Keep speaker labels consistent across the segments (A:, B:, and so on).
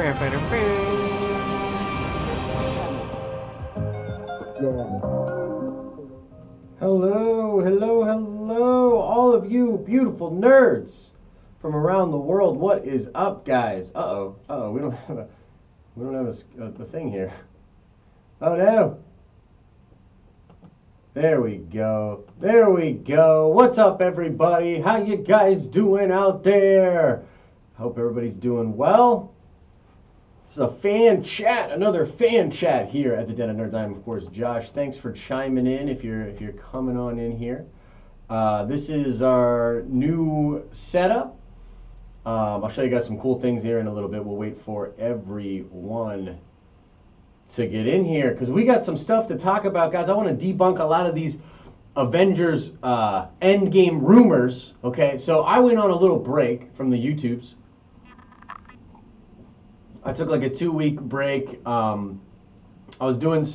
A: Hello, hello, hello, all of you beautiful nerds from around the world. What is up, guys? We don't have a thing here. Oh no! There we go. There we go. What's up, everybody? How you guys doing out there? Hope everybody's doing well. This is a fan chat, another fan chat here at the Den of Nerds. I'm, of course, Josh. Thanks for chiming in if you're coming on in here. This is our new setup. I'll show you guys some cool things here in a little bit. We'll wait for everyone to get in here because we got some stuff to talk about, guys. I want to debunk a lot of these Avengers Endgame rumors. Okay, so I went on a little break from the YouTubes. I took like a 2-week break. I was doing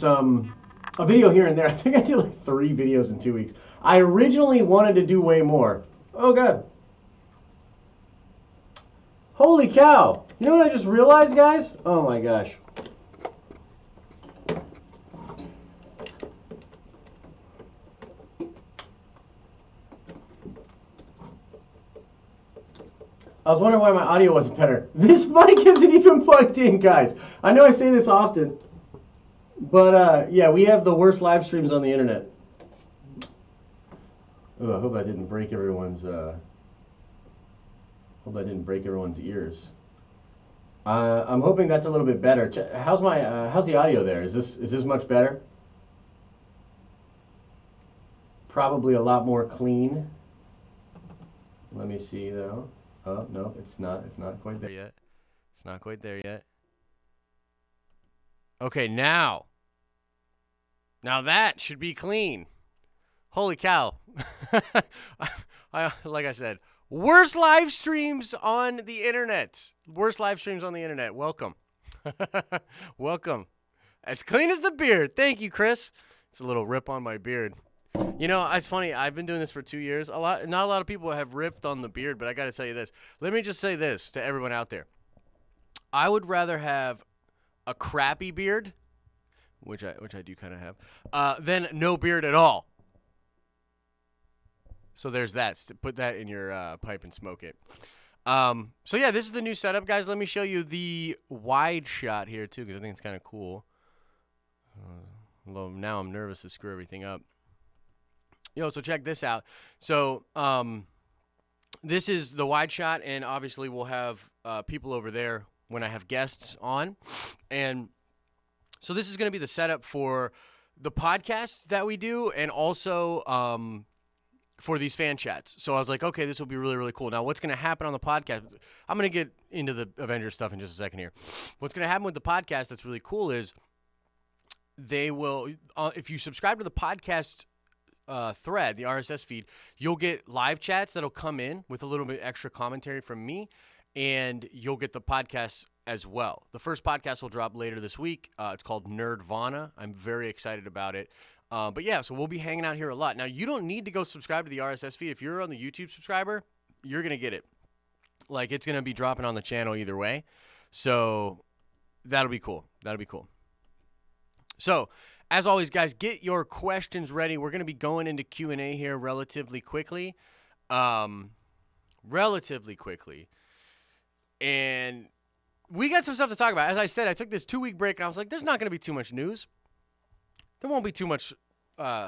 A: a video here and there. I think I did like 3 videos in 2 weeks. I originally wanted to do way more. Oh god. Holy cow. You know what I just realized, guys? Oh my gosh. I was wondering why my audio wasn't better. This mic isn't even plugged in, guys. I know I say this often, but yeah, we have the worst live streams on the internet. Oh, I hope I didn't break everyone's. Ears. I'm hoping that's a little bit better. How's the audio there? Is this much better? Probably a lot more clean. Let me see though. Oh, no, it's not. It's not quite there yet. It's not quite there yet. Okay, now that should be clean. Holy cow. Like I said, worst live streams on the internet. Worst live streams on the internet. Welcome. Welcome. As clean as the beard. Thank you, Chris. It's a little rip on my beard. You know, it's funny. I've been doing this for 2 years. Not a lot of people have ripped on the beard, but I got to tell you this. Let me just say this to everyone out there. I would rather have a crappy beard, which I do kind of have, than no beard at all. So there's that. Put that in your pipe and smoke it. So yeah, this is the new setup, guys. Let me show you the wide shot here too, because I think it's kind of cool. Although now I'm nervous to screw everything up. Yo, so check this out. So this is the wide shot, and obviously we'll have people over there when I have guests on. And so this is going to be the setup for the podcasts that we do, and also for these fan chats. So I was like, okay, this will be really, really cool. Now, what's going to happen on the podcast? I'm going to get into the Avengers stuff in just a second here. What's going to happen with the podcast that's really cool is they will, if you subscribe to the podcast thread, the RSS feed, you'll get live chats that'll come in with a little bit extra commentary from me, and you'll get the podcast as well. The first podcast will drop later this week. It's called Nerdvana. I'm very excited about it. But yeah, so we'll be hanging out here a lot. Now, you don't need to go subscribe to the RSS feed. If you're on the YouTube subscriber, you're going to get it. Like, it's going to be dropping on the channel either way. So that'll be cool. That'll be cool. So, as always, guys, get your questions ready. We're going to be going into Q&A here relatively quickly. And we got some stuff to talk about. As I said, I took this 2-week break, and I was like, there's not going to be too much news. There won't be too much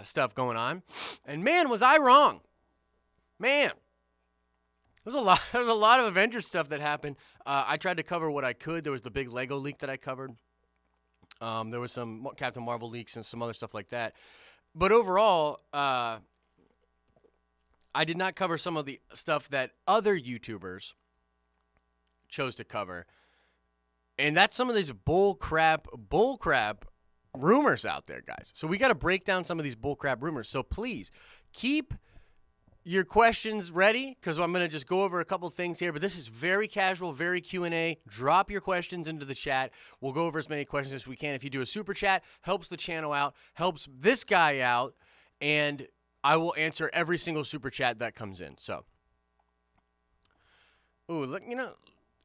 A: stuff going on. And, man, was I wrong. Man. There's a lot of Avengers stuff that happened. I tried to cover what I could. There was the big Lego leak that I covered. There was some Captain Marvel leaks and some other stuff like that. But overall, I did not cover some of the stuff that other YouTubers chose to cover. And that's some of these bullcrap rumors out there, guys. So we got to break down some of these bullcrap rumors. So please keep your questions ready, because I'm going to just go over a couple things here, but this is very casual, very Q&A. Drop your questions into the chat. We'll go over as many questions as we can. If you do a super chat, helps the channel out, helps this guy out, and I will answer every single super chat that comes in. So, ooh, look, you know,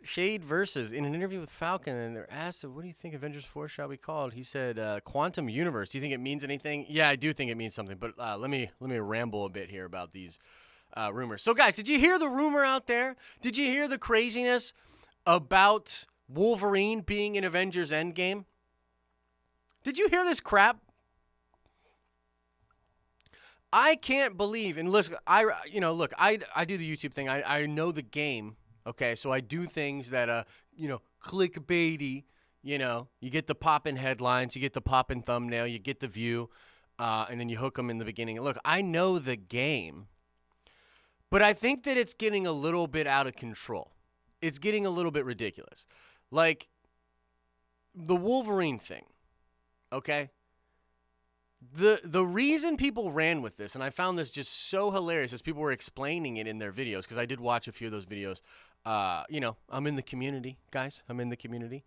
A: Shade Versus in an interview with Falcon, and they're asked, "What do you think Avengers 4 shall be called?" He said, "Quantum Universe." Do you think it means anything? Yeah, I do think it means something. But let me ramble a bit here about these rumors. So, guys, did you hear the rumor out there? Did you hear the craziness about Wolverine being in Avengers Endgame? Did you hear this crap? I can't believe, and listen, I do the YouTube thing. I know the game. Okay, so I do things that clickbaity. You get the poppin' headlines, you get the poppin' thumbnail, you get the view, and then you hook them in the beginning. Look, I know the game, but I think that it's getting a little bit out of control. It's getting a little bit ridiculous. Like the Wolverine thing, okay? The reason people ran with this, and I found this just so hilarious as people were explaining it in their videos, because I did watch a few of those videos. I'm in the community, guys. I'm in the community.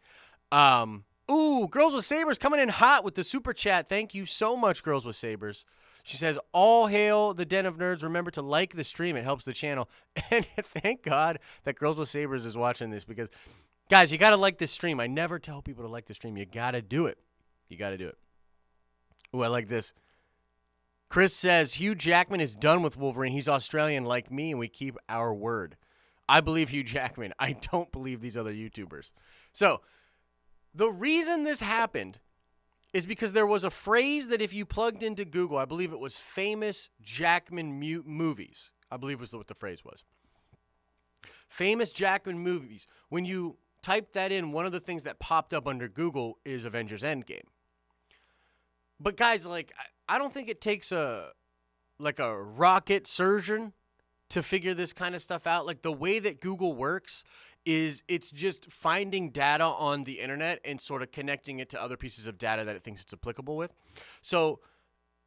A: Girls with Sabers coming in hot with the super chat. Thank you so much, Girls with Sabers. She says, all hail the Den of Nerds. Remember to like the stream. It helps the channel. And thank God that Girls with Sabers is watching this, because, guys, you got to like this stream. I never tell people to like the stream. You got to do it. You got to do it. Ooh, I like this. Chris says, Hugh Jackman is done with Wolverine. He's Australian like me, and we keep our word. I believe Hugh Jackman. I don't believe these other YouTubers. So, the reason this happened is because there was a phrase that if you plugged into Google, I believe it was famous Jackman movies. I believe was what the phrase was. Famous Jackman movies. When you typed that in, one of the things that popped up under Google is Avengers Endgame. But guys, like, I don't think it takes a rocket surgeon to figure this kind of stuff out. Like, the way that Google works is it's just finding data on the internet and sort of connecting it to other pieces of data that it thinks it's applicable with. So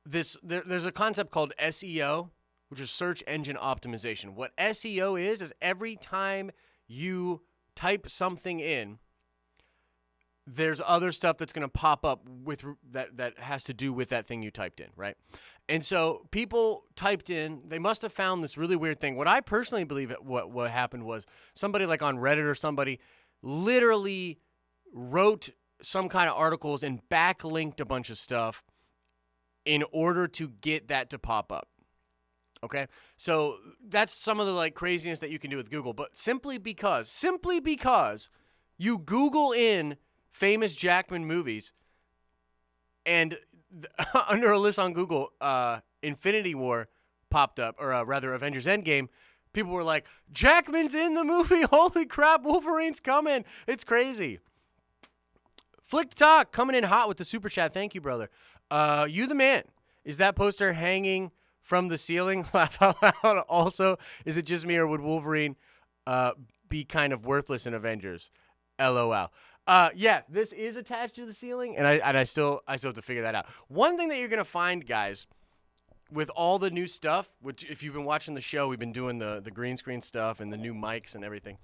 A: there's a concept called SEO, which is search engine optimization. What SEO is every time you type something in, there's other stuff that's going to pop up with that has to do with that thing you typed in, right? And so people typed in, they must have found this really weird thing. What I personally believe what happened was somebody like on Reddit or somebody literally wrote some kind of articles and backlinked a bunch of stuff in order to get that to pop up. Okay? So that's some of the like craziness that you can do with Google. But simply because you Google in famous Jackman movies, and under a list on Google, Infinity War popped up, or rather Avengers Endgame. People were like, Jackman's in the movie. Holy crap, Wolverine's coming. It's crazy. Flick Talk coming in hot with the super chat. Thank you, brother. You the man. Is that poster hanging from the ceiling? Laugh out loud. Also, is it just me, or would Wolverine be kind of worthless in Avengers? LOL. Yeah, this is attached to the ceiling, and I still have to figure that out. One thing that you're gonna find, guys, with all the new stuff, which if you've been watching the show, we've been doing the green screen stuff and the new mics and everything.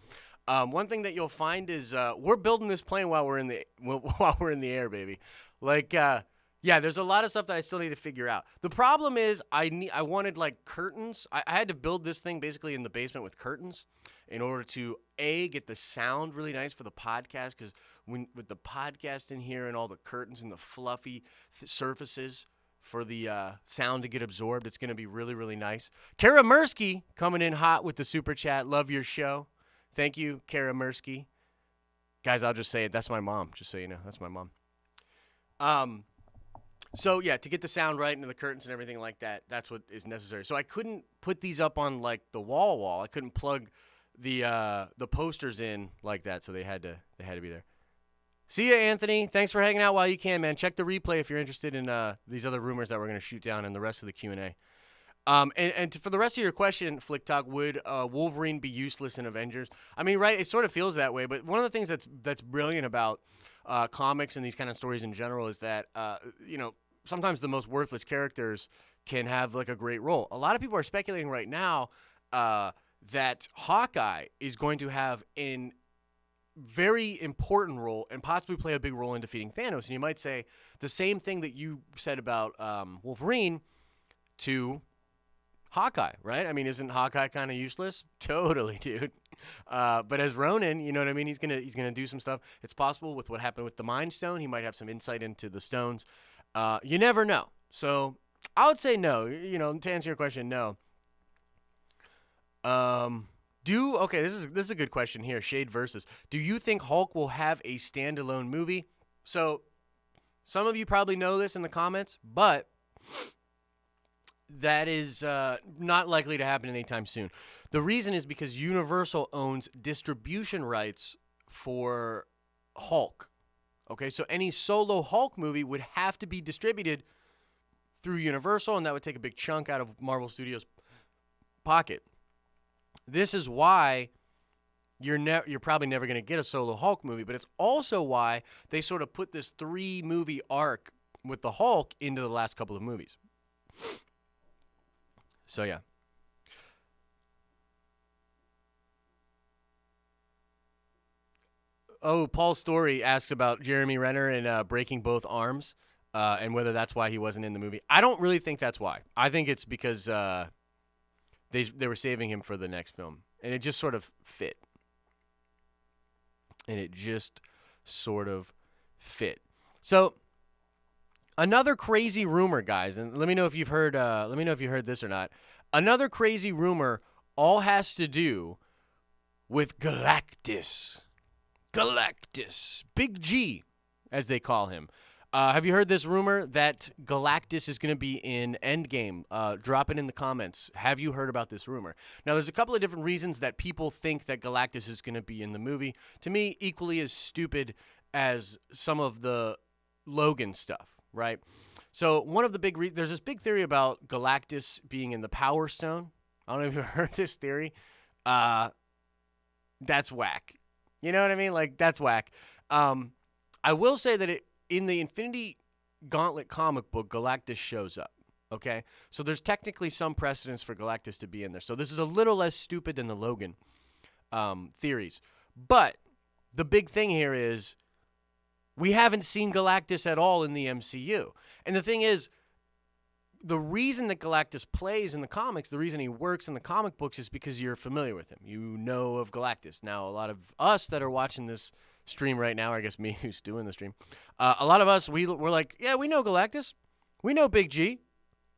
A: One thing that you'll find is we're building this plane while we're in the air, baby. Like, yeah, there's a lot of stuff that I still need to figure out. The problem is I wanted like curtains. I had to build this thing basically in the basement with curtains in order to get the sound really nice for the podcast, because with the podcast in here and all the curtains and the fluffy surfaces for the sound to get absorbed, it's going to be really, really nice. Kara Mursky coming in hot with the super chat. Love your show. Thank you, Kara Mursky. Guys, I'll just say it. That's my mom, just so you know. That's my mom. So, yeah, to get the sound right and the curtains and everything like that, that's what is necessary. So I couldn't put these up on, like, the wall. I couldn't plug the posters in like that, so they had to be there. See ya, Anthony. Thanks for hanging out while you can, man. Check the replay if you're interested in these other rumors that we're going to shoot down in the rest of the Q&A. For the rest of your question, Flick Talk, would Wolverine be useless in Avengers? I mean, right, it sort of feels that way, but one of the things that's brilliant about comics and these kind of stories in general is that, sometimes the most worthless characters can have, like, a great role. A lot of people are speculating right now that Hawkeye is going to have a very important role and possibly play a big role in defeating Thanos. And you might say the same thing that you said about Wolverine to Hawkeye, right? I mean, isn't Hawkeye kind of useless? Totally, dude. But as Ronin, you know what I mean? He's gonna do some stuff. It's possible with what happened with the Mind Stone. He might have some insight into the stones. You never know. So I would say no. You know, to answer your question, no. Okay, this is a good question here. Shade versus. Do you think Hulk will have a standalone movie? So some of you probably know this in the comments, but that is not likely to happen anytime soon. The reason is because Universal owns distribution rights for Hulk. Okay, so any solo Hulk movie would have to be distributed through Universal, and that would take a big chunk out of Marvel Studios' pocket. This is why you're probably never going to get a solo Hulk movie, but it's also why they sort of put this 3-movie arc with the Hulk into the last couple of movies. So, yeah. Oh, Paul Story asks about Jeremy Renner and breaking both arms and whether that's why he wasn't in the movie. I don't really think that's why. I think it's because they were saving him for the next film, and it just sort of fit. So another crazy rumor, guys, and let me know if you've heard. Let me know if you heard this or not. Another crazy rumor all has to do with Galactus. Galactus, Big G, as they call him. Have you heard this rumor that Galactus is going to be in Endgame? Drop it in the comments. Have you heard about this rumor? Now, there's a couple of different reasons that people think that Galactus is going to be in the movie. To me, equally as stupid as some of the Logan stuff, right? So one of the there's this big theory about Galactus being in the Power Stone. I don't know if you've heard this theory. That's whack. You know what I mean? Like, that's whack. I will say that in the Infinity Gauntlet comic book, Galactus shows up, okay? So there's technically some precedence for Galactus to be in there. So this is a little less stupid than the Logan theories. But the big thing here is we haven't seen Galactus at all in the MCU. And the thing is, the reason that Galactus plays in the comics, the reason he works in the comic books is because you're familiar with him. You know of Galactus. Now, a lot of us that are watching this stream right now, or I guess me who's doing the stream, a lot of us, we're like, yeah, we know Galactus. We know Big G,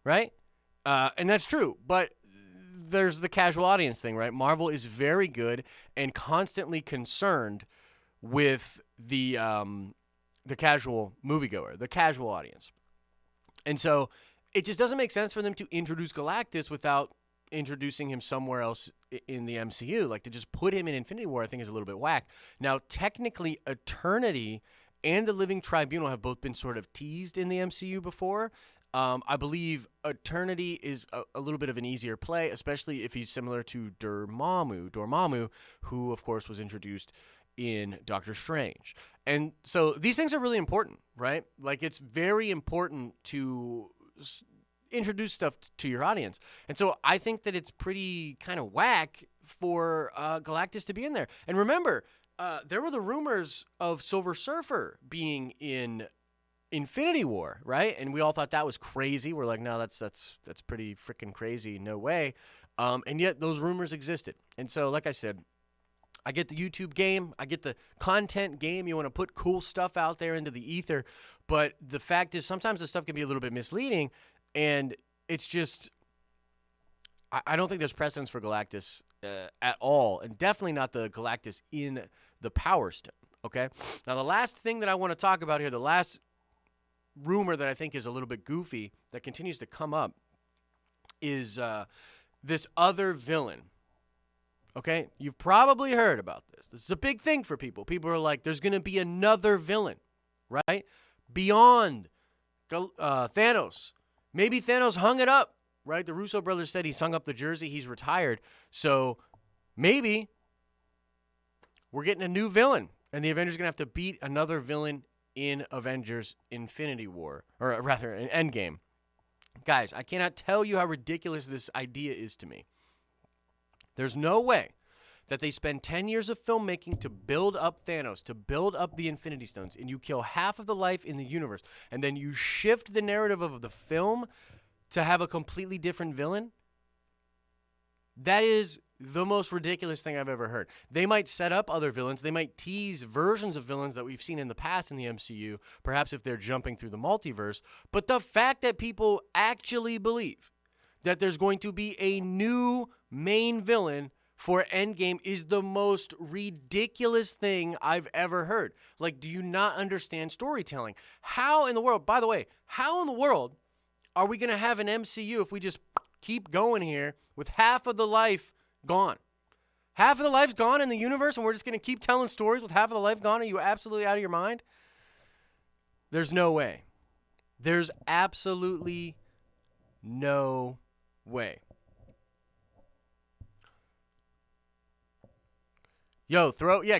A: right? And that's true. But there's the casual audience thing, right? Marvel is very good and constantly concerned with the casual moviegoer, the casual audience. And so it just doesn't make sense for them to introduce Galactus without introducing him somewhere else in the MCU. Like, to just put him in Infinity War, I think, is a little bit whack. Now, technically, Eternity and the Living Tribunal have both been sort of teased in the MCU before. I believe Eternity is a little bit of an easier play, especially if he's similar to Dormammu, who, of course, was introduced in Doctor Strange. And so these things are really important, right? Like, it's very important to introduce stuff to your audience. And so I think that it's pretty kind of whack for Galactus to be in there. And remember, there were the rumors of Silver Surfer being in Infinity War, right? And we all thought that was crazy. We're like, no, that's pretty freaking crazy. No way. And yet those rumors existed. And so, like I said, I get the YouTube game. I get the content game. You want to put cool stuff out there into the ether. But the fact is, sometimes the stuff can be a little bit misleading. And it's just, I don't think there's precedence for Galactus at all. And definitely not the Galactus in the Power Stone, okay? Now, the last thing that I want to talk about here, the last rumor that I think is a little bit goofy that continues to come up is this other villain. Okay, you've probably heard about this. This is a big thing for people. People are like, there's going to be another villain, right? Beyond Thanos. Maybe Thanos hung it up, right? The Russo brothers said he's hung up the jersey. He's retired. So maybe we're getting a new villain, and the Avengers are going to have to beat another villain in Avengers Infinity War, or rather, in Endgame. Guys, I cannot tell you how ridiculous this idea is to me. There's no way that they spend 10 years of filmmaking to build up Thanos, to build up the Infinity Stones, and you kill half of the life in the universe, and then you shift the narrative of the film to have a completely different villain. That is the most ridiculous thing I've ever heard. They might set up other villains. They might tease versions of villains that we've seen in the past in the MCU, perhaps if they're jumping through the multiverse. But the fact that people actually believe that there's going to be a new main villain for Endgame is the most ridiculous thing I've ever heard. Like, do you not understand storytelling? How in the world, by the way, how in the world are we going to have an MCU if we just keep going here with half of the life gone? Half of the life's gone in the universe, and we're just going to keep telling stories with half of the life gone? Are you absolutely out of your mind? There's no way. There's absolutely no way. Yo,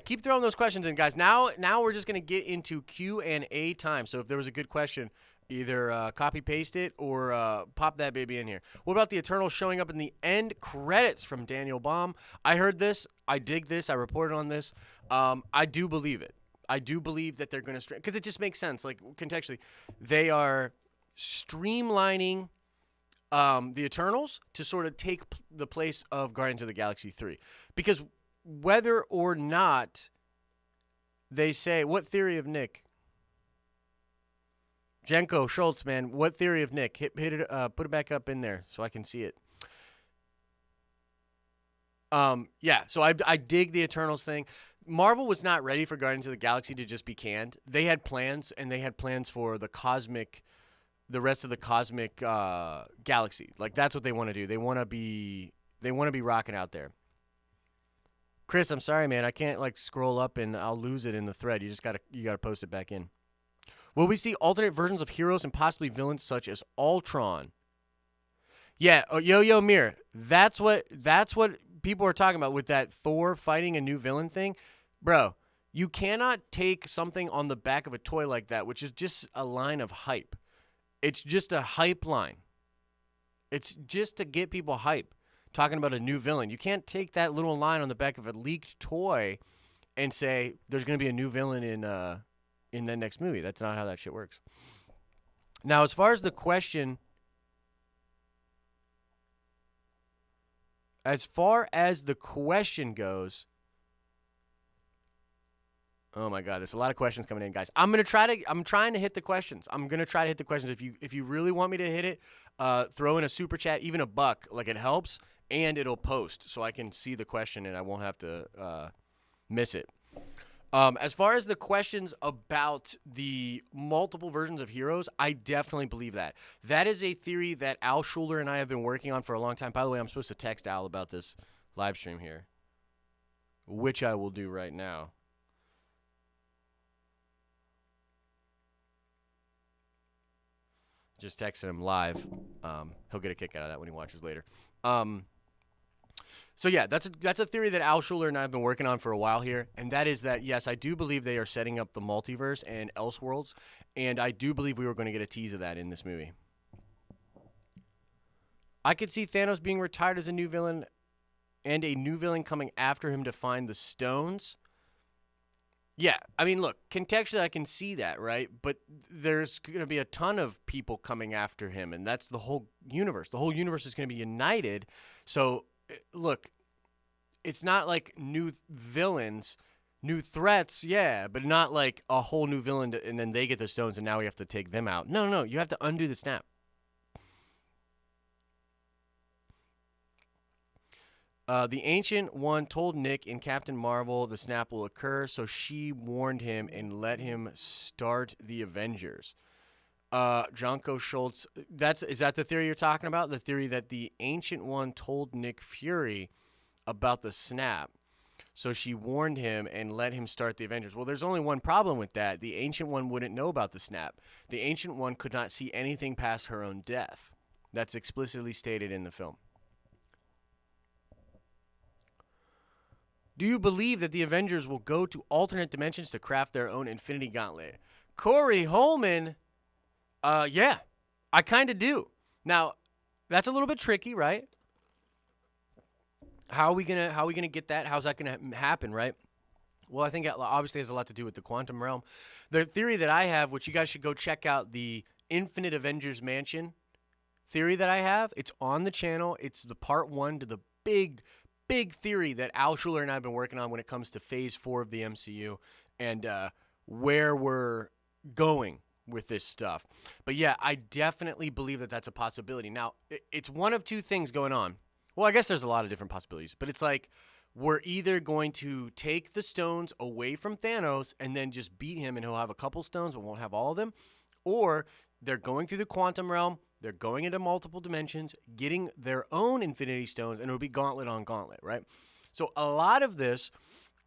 A: keep throwing those questions in, guys. Now we're just going to get into Q&A time. So if there was a good question, either copy paste it or pop that baby in here. What about the Eternals showing up in the end credits from Daniel Baum? I heard this. I dig this. I reported on this. I do believe it. I do believe that they're going to because it just makes sense. Like, contextually, they are streamlining the Eternals to sort of take the place of Guardians of the Galaxy 3. Because whether or not they say, what theory of Nick? Jenko Schultz, man, what theory of Nick? Hit it, put it back up in there so I can see it. Yeah, so I dig the Eternals thing. Marvel was not ready for Guardians of the Galaxy to just be canned. They had plans, and they had plans for the rest of the cosmic galaxy. Like, that's what they want to do. They want to be rocking out there. Chris, I'm sorry, man. I can't scroll up and I'll lose it in the thread. You gotta post it back in. Will we see alternate versions of heroes and possibly villains such as Ultron? Yeah, Yo Mir. That's what people are talking about with that Thor fighting a new villain thing. Bro, you cannot take something on the back of a toy like that, which is just a line of hype. It's just a hype line. It's just to get people hype, talking about a new villain. You can't take that little line on the back of a leaked toy and say there's going to be a new villain in the next movie. That's not how that shit works. Now, as far as the question goes, oh my God, there's a lot of questions coming in, guys. I'm trying to hit the questions. I'm gonna try to hit the questions. If you really want me to hit it, throw in a super chat, even a buck. Like, it helps, and it'll post so I can see the question and I won't have to miss it. As far as the questions about the multiple versions of heroes, I definitely believe that. That is a theory that Al Schuler and I have been working on for a long time. By the way, I'm supposed to text Al about this live stream here, which I will do right now. Just texting him live. He'll get a kick out of that when he watches later. So yeah, that's a theory that Al Schuler and I have been working on for a while here, and that is that, yes, I do believe they are setting up the multiverse and Elseworlds, and I do believe we were going to get a tease of that in this movie. I could see Thanos being retired as a new villain and a new villain coming after him to find the stones. Yeah, I mean, look, contextually I can see that, right? But there's going to be a ton of people coming after him, and that's the whole universe. The whole universe is going to be united. So, look, it's not like new villains, new threats, yeah, but not like a whole new villain and then they get the stones and now we have to take them out. No, you have to undo the snap. The Ancient One told Nick in Captain Marvel the snap will occur, so she warned him and let him start the Avengers. Jonko Schultz, is that the theory you're talking about? The theory that the Ancient One told Nick Fury about the snap, so she warned him and let him start the Avengers. Well, there's only one problem with that. The Ancient One wouldn't know about the snap. The Ancient One could not see anything past her own death. That's explicitly stated in the film. Do you believe that the Avengers will go to alternate dimensions to craft their own Infinity Gauntlet? Corey Holman, yeah, I kind of do. Now, that's a little bit tricky, right? How are we gonna get that? How's that gonna happen, right? Well, I think it obviously has a lot to do with the quantum realm. The theory that I have, which you guys should go check out, the Infinite Avengers Mansion theory that I have. It's on the channel. It's the part 1 to the big, big theory that Al Schuler and I have been working on when it comes to Phase 4 of the MCU and where we're going with this stuff. But yeah, I definitely believe that that's a possibility. Now, it's one of two things going on. Well, I guess there's a lot of different possibilities, but it's like we're either going to take the stones away from Thanos and then just beat him and he'll have a couple stones but won't have all of them, or they're going through the quantum realm, they're going into multiple dimensions, getting their own Infinity Stones, and it'll be gauntlet on gauntlet, right? So a lot of this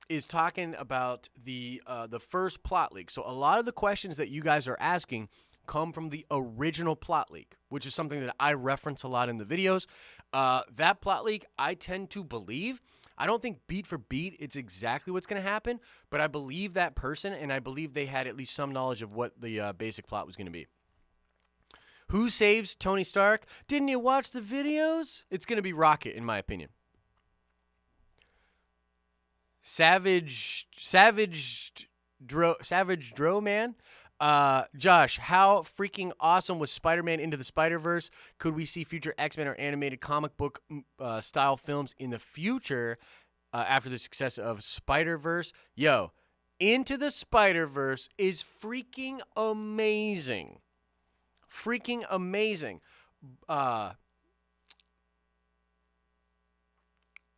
A: is talking about the first plot leak. So a lot of the questions that you guys are asking come from the original plot leak, which is something that I reference a lot in the videos. That plot leak, I tend to believe. I don't think beat for beat it's exactly what's going to happen, but I believe that person, and I believe they had at least some knowledge of what the basic plot was going to be. Who saves Tony Stark? Didn't you watch the videos? It's going to be Rocket, in my opinion. Savage Dro, man. Josh, how freaking awesome was Spider-Man Into the Spider-Verse? Could we see future X-Men or animated comic book style films in the future after the success of Spider-Verse? Yo, Into the Spider-Verse is freaking amazing. Freaking amazing.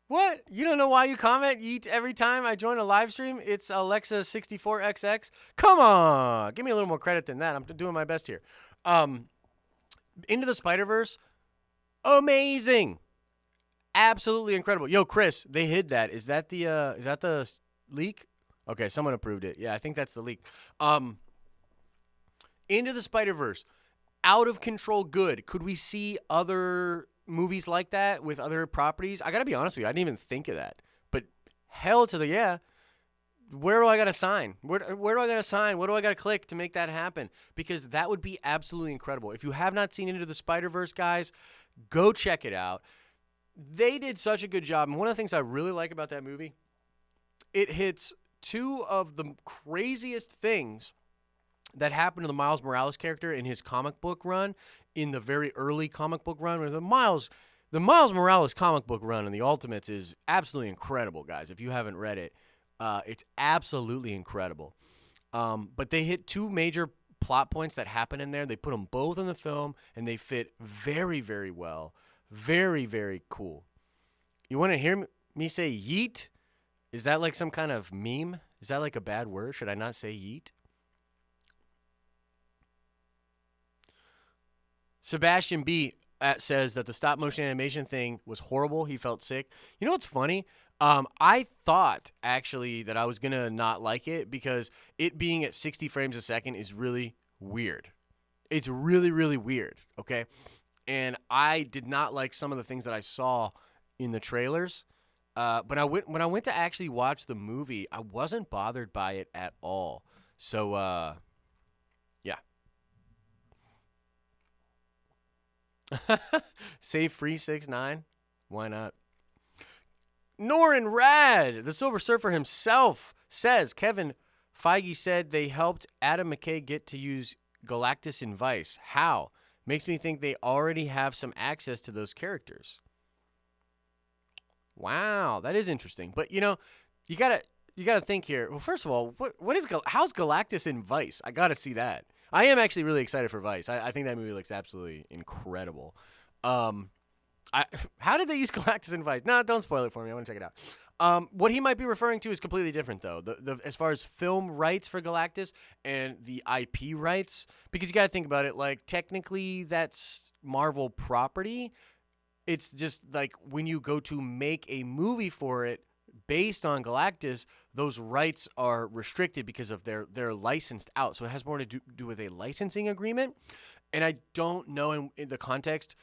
A: What? You don't know why you comment yeet every time I join a live stream? It's Alexa64XX. Come on. Give me a little more credit than that. I'm doing my best here. Into the Spider-Verse, amazing. Absolutely incredible. Yo, Chris, they hid that. Is that the leak? Okay, someone approved it. Yeah, I think that's the leak. Into the Spider-Verse, out of control good. Could we see other movies like that with other properties? I gotta be honest with you, I didn't even think of that. But hell to the yeah. Where do I gotta sign? Where do I gotta sign? What do I gotta click to make that happen? Because that would be absolutely incredible. If you have not seen Into the Spider-Verse, guys, go check it out. They did such a good job. And one of the things I really like about that movie, it hits two of the craziest things that happened to the Miles Morales character in his comic book run, in the very early comic book run. The Miles Morales comic book run in the Ultimates is absolutely incredible, guys. If you haven't read it, it's absolutely incredible. But they hit two major plot points that happen in there. They put them both in the film, and they fit very, very well. Very, very cool. You want to hear me say yeet? Is that like some kind of meme? Is that like a bad word? Should I not say yeet? Sebastian B. Says that the stop motion animation thing was horrible. He felt sick. You know what's funny? I thought actually that I was going to not like it because it being at 60 frames a second is really weird. It's really, really weird, okay? And I did not like some of the things that I saw in the trailers. But when I went to actually watch the movie, I wasn't bothered by it at all. So, yeah. Save free 6ix9ine. Why not? Norin Rad, the Silver Surfer himself, says Kevin Feige said they helped Adam McKay get to use Galactus in Vice. How? Makes me think they already have some access to those characters. Wow, that is interesting. But you know, you gotta think here. Well, first of all, how's Galactus in Vice? I gotta see that. I am actually really excited for Vice. I think that movie looks absolutely incredible. How did they use Galactus in Vice? No, don't spoil it for me. I want to check it out. What he might be referring to is completely different, though. As far as film rights for Galactus and the IP rights, because you got to think about it. Like technically, that's Marvel property. It's just like when you go to make a movie for it based on Galactus, those rights are restricted because of they're licensed out. So it has more to do with a licensing agreement. And I don't know in the context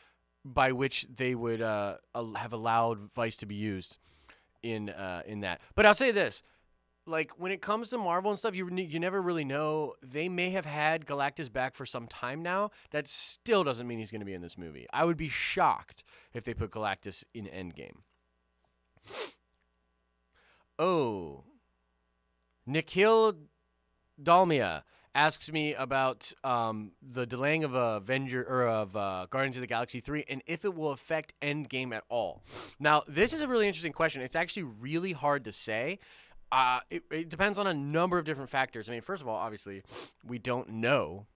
A: by which they would have allowed Vice to be used in that. But I'll say this. Like, when it comes to Marvel and stuff, you never really know. They may have had Galactus back for some time now. That still doesn't mean he's going to be in this movie. I would be shocked if they put Galactus in Endgame. Oh. Nikhil Dalmia asks me about the delaying of Guardians of the Galaxy 3 and if it will affect Endgame at all. Now, this is a really interesting question. It's actually really hard to say. It depends on a number of different factors. I mean, first of all, obviously, we don't know.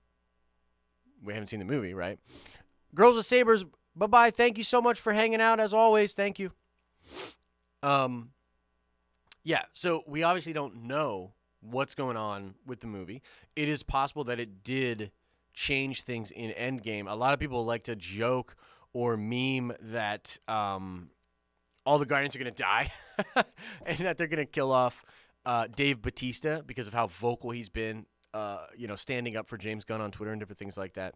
A: We haven't seen the movie, right? Girls with Sabers, bye-bye. Thank you so much for hanging out, as always. Thank you. Yeah, so we obviously don't know what's going on with the movie. It is possible that it did change things in Endgame. A lot of people like to joke or meme that all the Guardians are going to die and that they're going to kill off Dave Bautista because of how vocal he's been, standing up for James Gunn on Twitter and different things like that.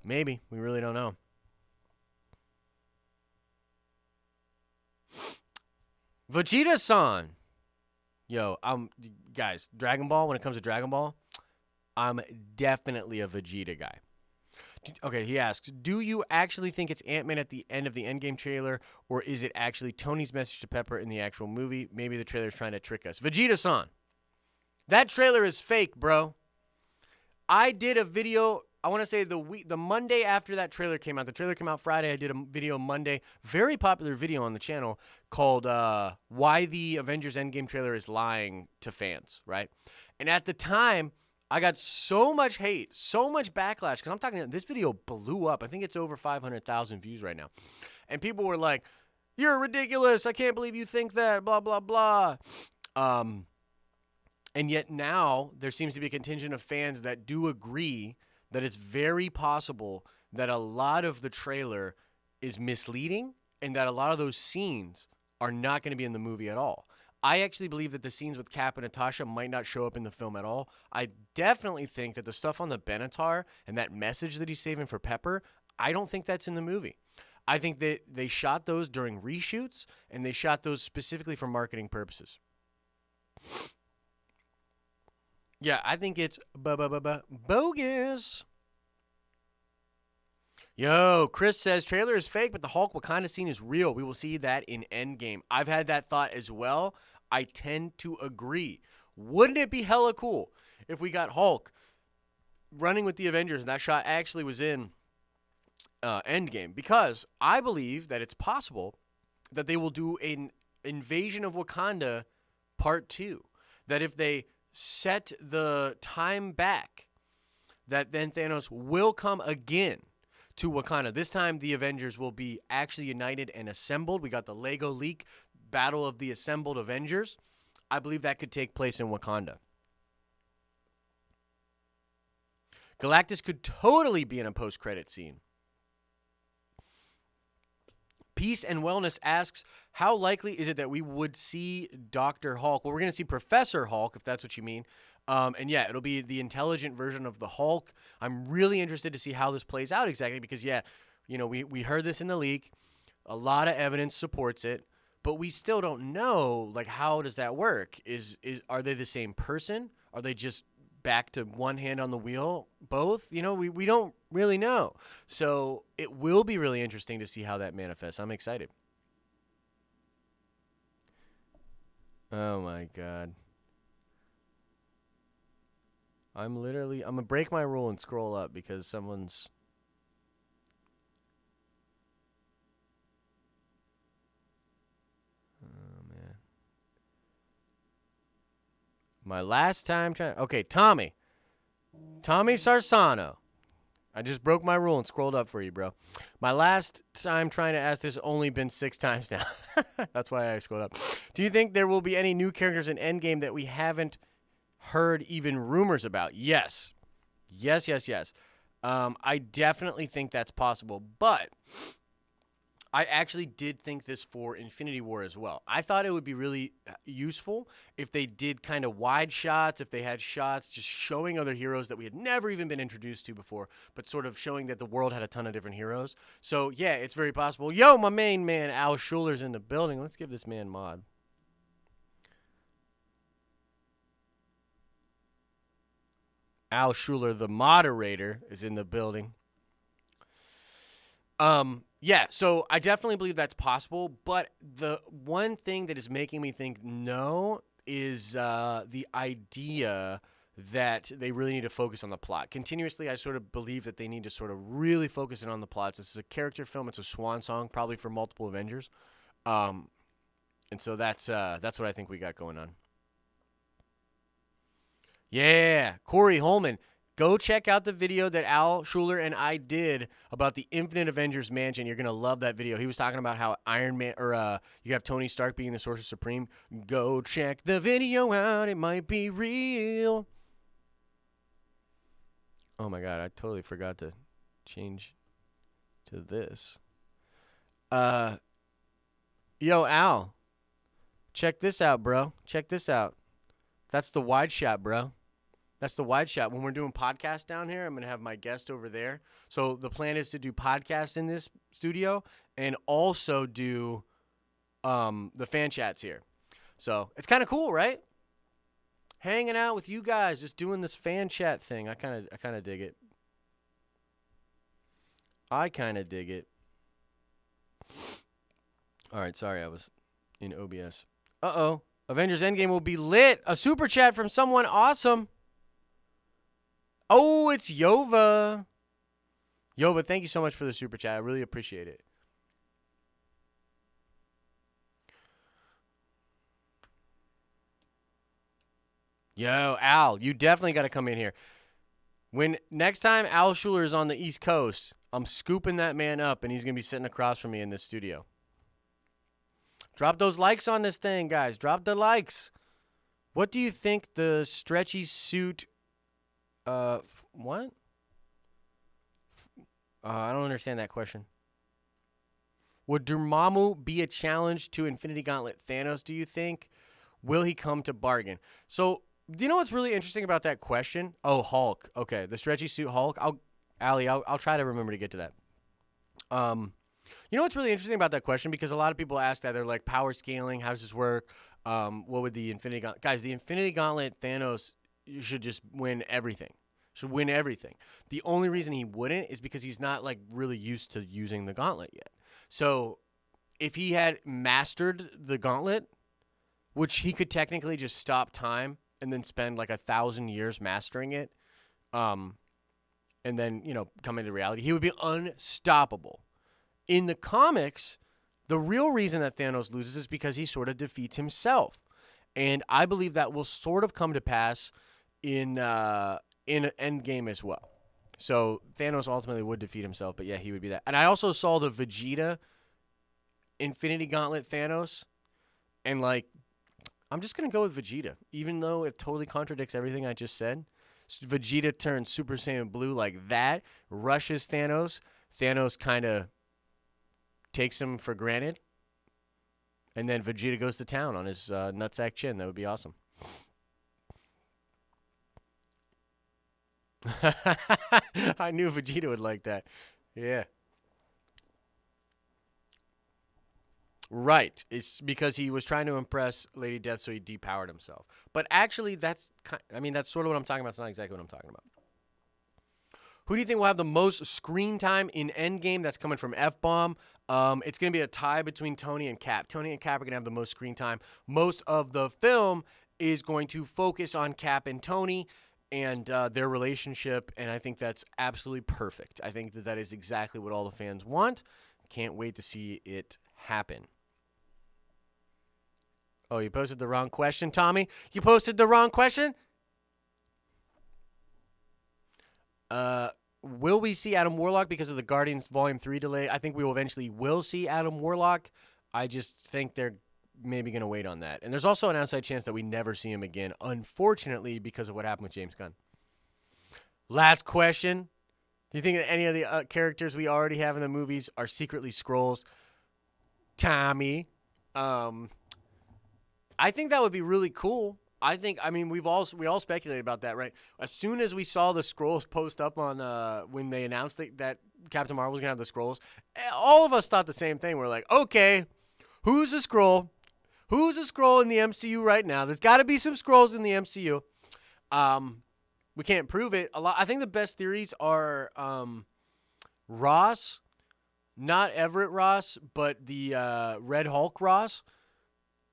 A: Maybe. We really don't know. Vegeta-san. Yo, guys, Dragon Ball, when it comes to Dragon Ball, I'm definitely a Vegeta guy. Okay, he asks, do you actually think it's Ant-Man at the end of the Endgame trailer, or is it actually Tony's message to Pepper in the actual movie? Maybe the trailer's trying to trick us. Vegeta-san, that trailer is fake, bro. I did a video, I want to say the Monday after that trailer came out. The trailer came out Friday. I did a video Monday, very popular video on the channel called Why the Avengers Endgame trailer is Lying to Fans, right? And at the time, I got so much hate, so much backlash, because I'm talking, this video blew up. I think it's over 500,000 views right now. And people were like, you're ridiculous. I can't believe you think that, blah, blah, blah. And yet now there seems to be a contingent of fans that do agree that it's very possible that a lot of the trailer is misleading and that a lot of those scenes are not going to be in the movie at all. I actually believe that the scenes with Cap and Natasha might not show up in the film at all. I definitely think that the stuff on the Benatar and that message that he's saving for Pepper, I don't think that's in the movie. I think that they shot those during reshoots, and they shot those specifically for marketing purposes. Yeah, I think it's bogus. Yo, Chris says, trailer is fake, but the Hulk Wakanda scene is real. We will see that in Endgame. I've had that thought as well. I tend to agree. Wouldn't it be hella cool if we got Hulk running with the Avengers and that shot actually was in Endgame? Because I believe that it's possible that they will do an Invasion of Wakanda Part 2. That if they set the time back, that then Thanos will come again to Wakanda. This time, the Avengers will be actually united and assembled. We got the Lego leak, Battle of the Assembled Avengers. I believe that could take place in Wakanda. Galactus could totally be in a post-credit scene. Peace and Wellness asks, how likely is it that we would see Dr. Hulk? Well, we're going to see Professor Hulk, if that's what you mean. And yeah, it'll be the intelligent version of the Hulk. I'm really interested to see how this plays out exactly because, yeah, we heard this in the leak. A lot of evidence supports it, but we still don't know, like, how does that work? Are they the same person? Are they just back to one hand on the wheel? Both? We don't really know. So it will be really interesting to see how that manifests. I'm excited. Oh, my God. I'm going to break my rule and scroll up because someone's... Oh, man. My last time trying... Okay, Tommy Sarsano. I just broke my rule and scrolled up for you, bro. My last time trying to ask this has only been 6 times now. That's why I scrolled up. Do you think there will be any new characters in Endgame that we haven't heard even rumors about? Yes. Yes. I definitely think that's possible, but I actually did think this for Infinity War as well. I thought it would be really useful if they did kind of wide shots, if they had shots just showing other heroes that we had never even been introduced to before, but sort of showing that the world had a ton of different heroes. So, yeah, it's very possible. Yo, my main man, Al Schuler's in the building. Let's give this man mod. Al Schuler, the moderator, is in the building. Yeah, so I definitely believe that's possible, but the one thing that is making me think no is the idea that they really need to focus on the plot. Continuously, I sort of believe that they need to sort of really focus in on the plots. This is a character film. It's a swan song, probably for multiple Avengers. And so that's what I think we got going on. Yeah, Corey Holman. Go check out the video that Al Schuler and I did about the Infinite Avengers Mansion. You're gonna love that video. He was talking about how Iron Man, or you have Tony Stark being the Sorcerer Supreme. Go check the video out. It might be real. Oh my God, I totally forgot to change to this. Yo, Al, check this out, bro. Check this out. That's the wide shot, bro. That's the wide shot. When we're doing podcasts down here, I'm going to have my guest over there. So the plan is to do podcasts in this studio and also do the fan chats here. So it's kind of cool, right? Hanging out with you guys, just doing this fan chat thing. I kind of dig it. I kind of dig it. All right, sorry, I was in OBS. Uh-oh. Avengers Endgame will be lit. A super chat from someone awesome. Oh, it's Yova. Yova, thank you so much for the super chat. I really appreciate it. Yo, Al, you definitely got to come in here. When next time Al Schuler is on the East Coast, I'm scooping that man up, and he's going to be sitting across from me in this studio. Drop those likes on this thing, guys. Drop the likes. What do you think the stretchy suit... what? I don't understand that question. Would Dormammu be a challenge to Infinity Gauntlet Thanos, do you think? Will he come to bargain? So, do you know what's really interesting about that question? Oh, Hulk. Okay, the stretchy suit Hulk. I'll try to remember to get to that. You know what's really interesting about that question? Because a lot of people ask that. They're like, power scaling, how does this work? What would the Infinity Gauntlet... Guys, the Infinity Gauntlet Thanos should just win everything. Should win everything. The only reason he wouldn't is because he's not like really used to using the gauntlet yet. So if he had mastered the gauntlet, which he could technically just stop time and then spend like 1,000 years mastering it, and then, you know, come into reality, he would be unstoppable. In the comics, the real reason that Thanos loses is because he sort of defeats himself. And I believe that will sort of come to pass in Endgame as well. So Thanos ultimately would defeat himself, but yeah, he would be that. And I also saw the Vegeta Infinity Gauntlet Thanos, and like, I'm just going to go with Vegeta, even though it totally contradicts everything I just said. Vegeta turns Super Saiyan Blue like that, rushes Thanos. Thanos kind of takes him for granted, and then Vegeta goes to town on his nutsack chin. That would be awesome. I knew Vegeta would like that. Yeah. Right. It's because he was trying to impress Lady Death, so he depowered himself. But actually, that's sort of what I'm talking about. It's not exactly what I'm talking about. Who do you think will have the most screen time in Endgame? That's coming from F-Bomb. It's going to be a tie between Tony and Cap. Tony and Cap are going to have the most screen time. Most of the film is going to focus on Cap and Tony and their relationship, and I think that's absolutely perfect. I think that is exactly what all the fans want. Can't wait to see it happen. Oh, you posted the wrong question, Tommy? You posted the wrong question? Will we see Adam Warlock because of the Guardians Volume 3 delay? I think we will eventually see Adam Warlock. I just think they're maybe going to wait on that. And there's also an outside chance that we never see him again, unfortunately, because of what happened with James Gunn. Last question. Do you think that any of the characters we already have in the movies are secretly Skrulls? Tommy. I think that would be really cool. We all speculated about that, right? As soon as we saw the Skrulls post up on when they announced that Captain Marvel was gonna have the Skrulls, all of us thought the same thing. We're like, okay, who's a Skrull? Who's a Skrull in the MCU right now? There's got to be some Skrulls in the MCU. We can't prove it. I think the best theories are Ross, not Everett Ross, but the Red Hulk Ross.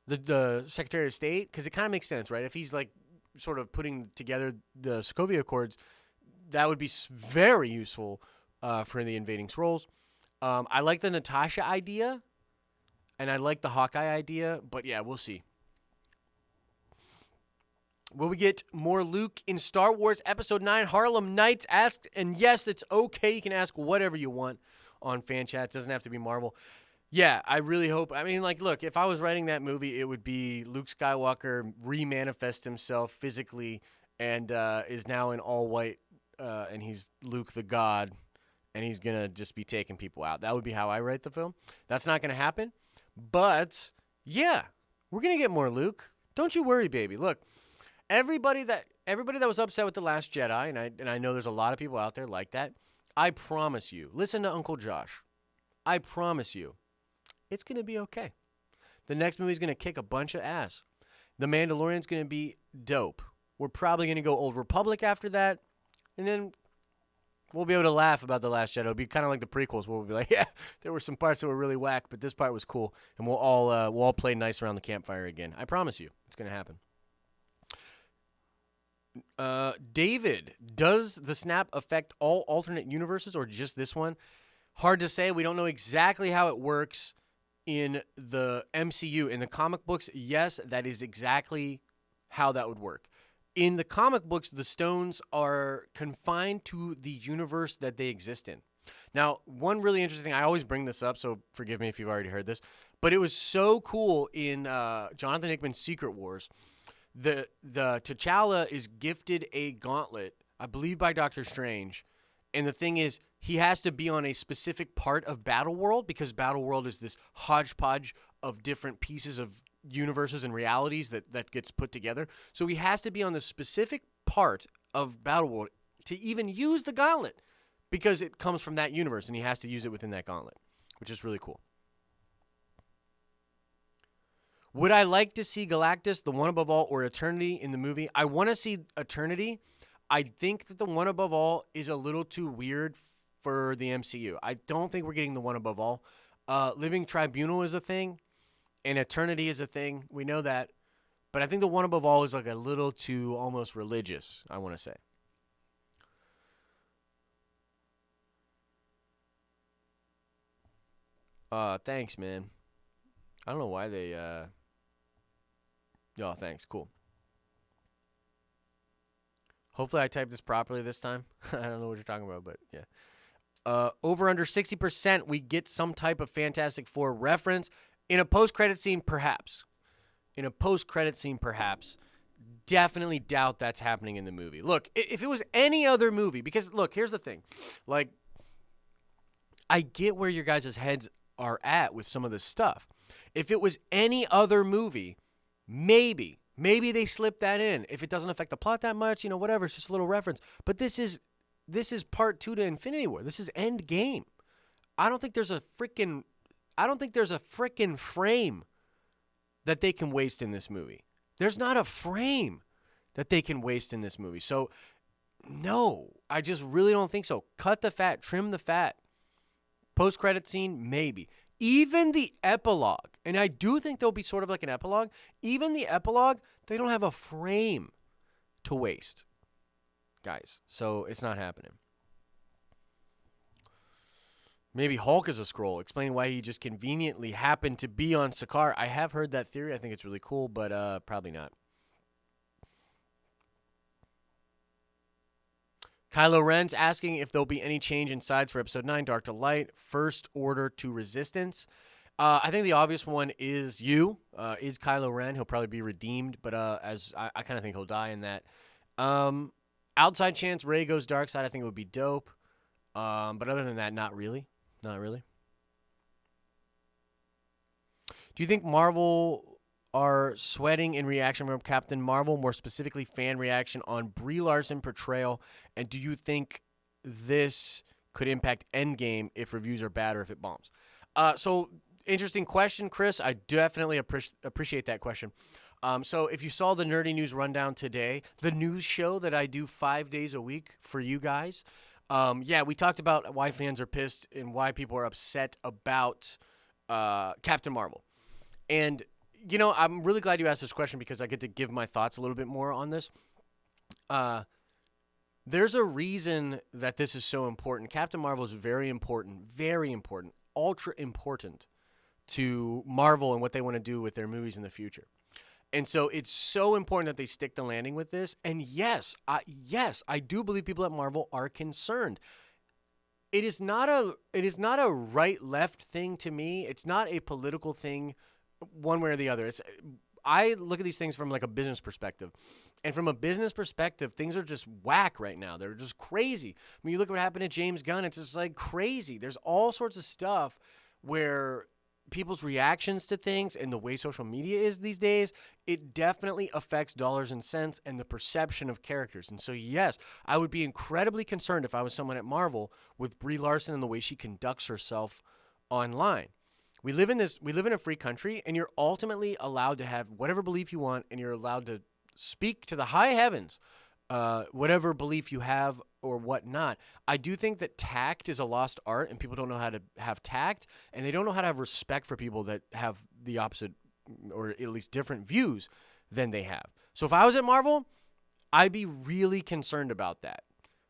A: The Secretary of State, because it kind of makes sense, right? If he's like sort of putting together the Sokovia Accords, that would be very useful for the invading Skrulls. I like the Natasha idea, and I like the Hawkeye idea, but yeah, we'll see. Will we get more Luke in Star Wars Episode 9? Harlem Knights asked, and yes, it's okay. You can ask whatever you want on fan chat. It doesn't have to be Marvel. Yeah, I really hope. I mean, like, look, if I was writing that movie, it would be Luke Skywalker remanifest himself physically and is now in all white, and he's Luke the God, and he's going to just be taking people out. That would be how I write the film. That's not going to happen. But, yeah, we're going to get more Luke. Don't you worry, baby. Look, everybody that was upset with The Last Jedi, and I know there's a lot of people out there like that, I promise you, listen to Uncle Josh. I promise you, it's going to be okay. The next movie's going to kick a bunch of ass. The Mandalorian's going to be dope. We're probably going to go Old Republic after that, and then we'll be able to laugh about The Last Jedi. It'll be kind of like the prequels, where we'll be like, yeah, there were some parts that were really whack, but this part was cool, and we'll all play nice around the campfire again. I promise you, it's going to happen. David, does the snap affect all alternate universes or just this one? Hard to say. We don't know exactly how it works in the MCU. In the comic books, yes, that is exactly how that would work. In the comic books, the stones are confined to the universe that they exist in. Now, one really interesting thing, I always bring this up, so forgive me if you've already heard this, but it was so cool in Jonathan Hickman's Secret Wars. The T'Challa is gifted a gauntlet, I believe by Doctor Strange, and the thing is, he has to be on a specific part of Battleworld because Battleworld is this hodgepodge of different pieces of universes and realities that gets put together. So he has to be on the specific part of Battleworld to even use the gauntlet because it comes from that universe and he has to use it within that gauntlet, which is really cool. Would I like to see Galactus, the One Above All, or Eternity in the movie? I want to see Eternity. I think that the One Above All is a little too weird for the MCU. I don't think we're getting the One Above All. Living Tribunal is a thing, and Eternity is a thing. We know that. But I think the One Above All is like a little too almost religious, I want to say. Thanks, man. I don't know why they, Oh, thanks. Cool. Hopefully I typed this properly this time. I don't know what you're talking about, but yeah. Over under 60%, we get some type of Fantastic Four reference. In a post-credit scene, perhaps. Definitely doubt that's happening in the movie. Look, if it was any other movie, because, look, here's the thing. Like, I get where your guys' heads are at with some of this stuff. If it was any other movie, maybe they slip that in. If it doesn't affect the plot that much, whatever, it's just a little reference. But this is part 2 to Infinity War. This is Endgame. I don't think there's a freaking frame that they can waste in this movie. There's not a frame that they can waste in this movie. So, no, I just really don't think so. Cut the fat, trim the fat. Post-credit scene, maybe. Even the epilogue, and I do think there'll be sort of like an epilogue, even the epilogue, they don't have a frame to waste, guys. So it's not happening. Maybe Hulk is a Skrull, explaining why he just conveniently happened to be on Sakaar. I have heard that theory. I think it's really cool, but probably not. Kylo Ren's asking if there'll be any change in sides for Episode 9, Dark to Light, First Order to Resistance. I think the obvious one is Kylo Ren. He'll probably be redeemed, but as I kind of think he'll die in that. Outside chance Rey goes dark side, I think it would be dope. But other than that, not really. Not really. Do you think Marvel are sweating in reaction from Captain Marvel, more specifically fan reaction on Brie Larson portrayal? And do you think this could impact Endgame if reviews are bad or if it bombs? So interesting question, Chris. I definitely appreciate that question. So if you saw the Nerdy News Rundown today, the news show that I do 5 days a week for you guys, we talked about why fans are pissed and why people are upset about Captain Marvel. And you know, I'm really glad you asked this question because I get to give my thoughts a little bit more on this. There's a reason that this is so important. Captain Marvel is very important, ultra important to Marvel and what they want to do with their movies in the future. And so it's so important that they stick the landing with this. And yes, I do believe people at Marvel are concerned. It is not a right left thing to me. It's not a political thing one way or the other. I look at these things from like a business perspective. And from a business perspective, things are just whack right now. They're just crazy. I mean, you look at what happened to James Gunn, it's just like crazy. There's all sorts of stuff where people's reactions to things and the way social media is these days, it definitely affects dollars and cents and the perception of characters. And so, yes, I would be incredibly concerned if I was someone at Marvel with Brie Larson and the way she conducts herself online. We live in a free country, and you're ultimately allowed to have whatever belief you want, and you're allowed to speak to the high heavens, whatever belief you have or whatnot. I do think that tact is a lost art, and people don't know how to have tact, and they don't know how to have respect for people that have the opposite or at least different views than they have. So if I was at Marvel, I'd be really concerned about that,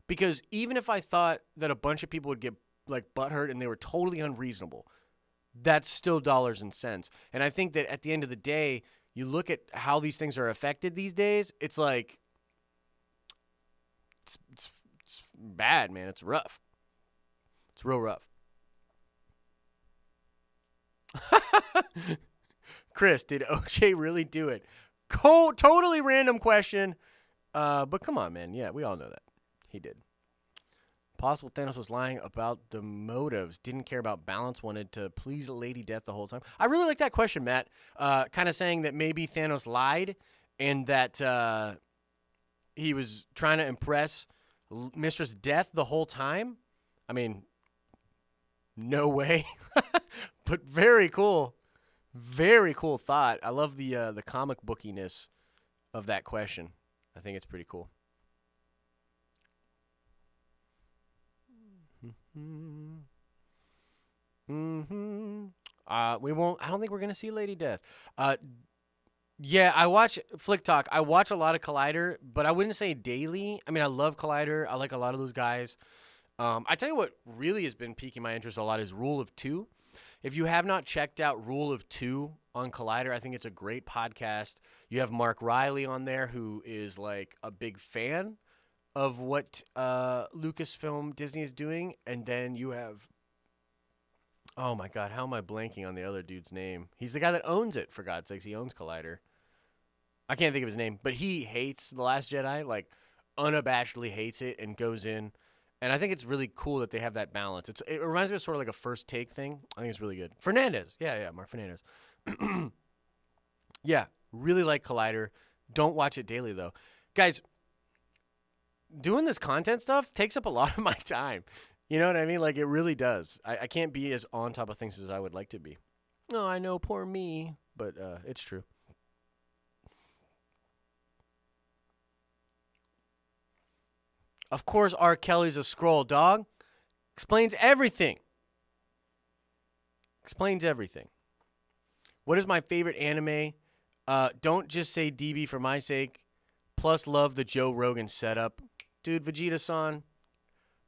A: because even if I thought that a bunch of people would get like butthurt and they were totally unreasonable, that's still dollars and cents. And I think that at the end of the day, you look at how these things are affected these days, it's like, it's bad, man. It's rough. It's real rough. Chris, did OJ really do it? Totally random question. But come on, man. Yeah, we all know that. He did. Possible Thanos was lying about the motives. Didn't care about balance. Wanted to please Lady Death the whole time. I really like that question, Matt. Kind of saying that maybe Thanos lied and that he was trying to impress Mistress Death the whole time. I mean, no way. But very cool. Very cool thought. I love the comic bookiness of that question. I think it's pretty cool. We won't. I don't think we're gonna see Lady Death. Yeah, I watch Flick Talk. I watch a lot of Collider, but I wouldn't say daily. I mean, I love Collider. I like a lot of those guys. I tell you what really has been piquing my interest a lot is Rule of Two. If you have not checked out Rule of Two on Collider, I think it's a great podcast. You have Mark Riley on there, who is like a big fan of what Lucasfilm Disney is doing, and then you have, oh my God, how am I blanking on the other dude's name? He's the guy that owns it, for God's sakes. He owns Collider. I can't think of his name, but he hates The Last Jedi, like unabashedly hates it and goes in. And I think it's really cool that they have that balance. It reminds me of sort of like a First Take thing. I think it's really good. Fernandez. Yeah, Mark Fernandez. Yeah, really like Collider. Don't watch it daily, though. Guys, doing this content stuff takes up a lot of my time. You know what I mean? Like, it really does. I can't be as on top of things as I would like to be. Oh, I know, poor me. But it's true. Of course, R. Kelly's a scroll, dog. Explains everything. Explains everything. What is my favorite anime? Don't just say DB for my sake. Plus, love the Joe Rogan setup. Dude, Vegeta-san.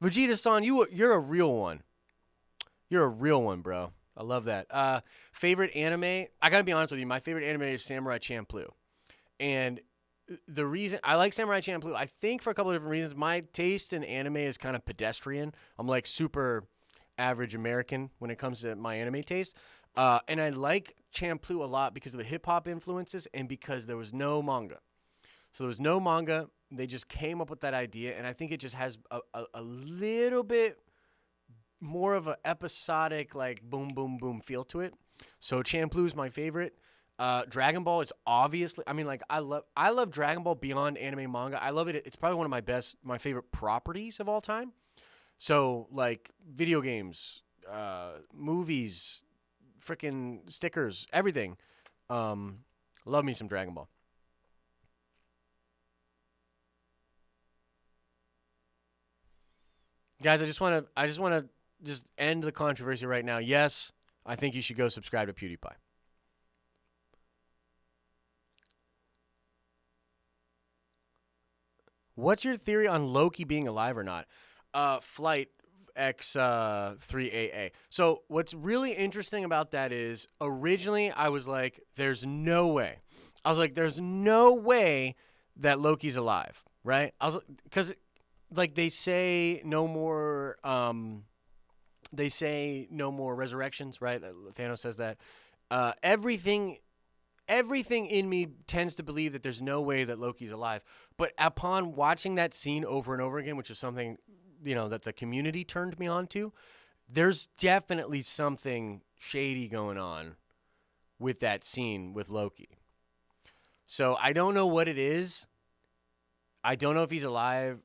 A: Vegeta-san, you're a real one. You're a real one, bro. I love that. Favorite anime? I gotta be honest with you. My favorite anime is Samurai Champloo. And the reason I like Samurai Champloo, I think for a couple of different reasons. My taste in anime is kind of pedestrian. I'm like super average American when it comes to my anime taste. And I like Champloo a lot because of the hip-hop influences and because there was no manga. So there was no manga. They just came up with that idea, and I think it just has a little bit more of an episodic, like, boom, boom, boom feel to it. So Champloo is my favorite. Dragon Ball is obviously, I mean, like, I love Dragon Ball beyond anime manga. I love it. It's probably one of my favorite properties of all time. So, like, video games, movies, freaking stickers, everything. Love me some Dragon Ball. Guys, I just want to just end the controversy right now. Yes, I think you should go subscribe to PewDiePie. What's your theory on Loki being alive or not? Flight X 3AA. So what's really interesting about that is originally I was like, there's no way. I was like, there's no way that Loki's alive, right? I was because like they say no more. They say no more resurrections, right? Thanos says that. Everything in me tends to believe that there's no way that Loki's alive. But upon watching that scene over and over again, which is something, that the community turned me on to, there's definitely something shady going on with that scene with Loki. So I don't know what it is. I don't know if he's alive.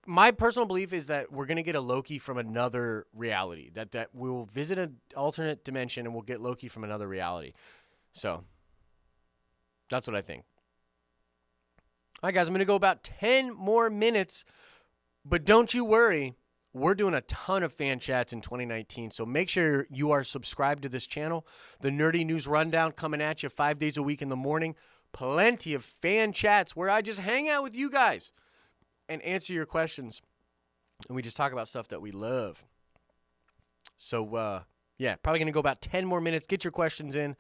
A: My personal belief is that we're going to get a Loki from another reality, that we will visit an alternate dimension and we'll get Loki from another reality. So that's what I think. All right, guys, I'm going to go about 10 more minutes, but don't you worry. We're doing a ton of fan chats in 2019, so make sure you are subscribed to this channel. The Nerdy News Rundown coming at you 5 days a week in the morning. Plenty of fan chats where I just hang out with you guys and answer your questions, and we just talk about stuff that we love. So, yeah, probably going to go about 10 more minutes. Get your questions in.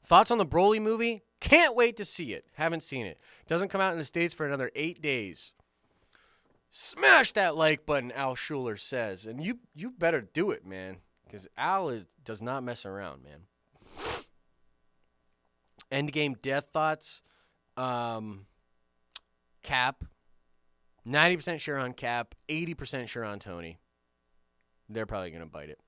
A: Thoughts on the Broly movie? Can't wait to see it. Haven't seen it. Doesn't come out in the States for another 8 days. Smash that like button, Al Schuler says. And you better do it, man, because Al does not mess around, man. Endgame death thoughts. Cap. 90% sure on Cap. 80% sure on Tony. They're probably going to bite it.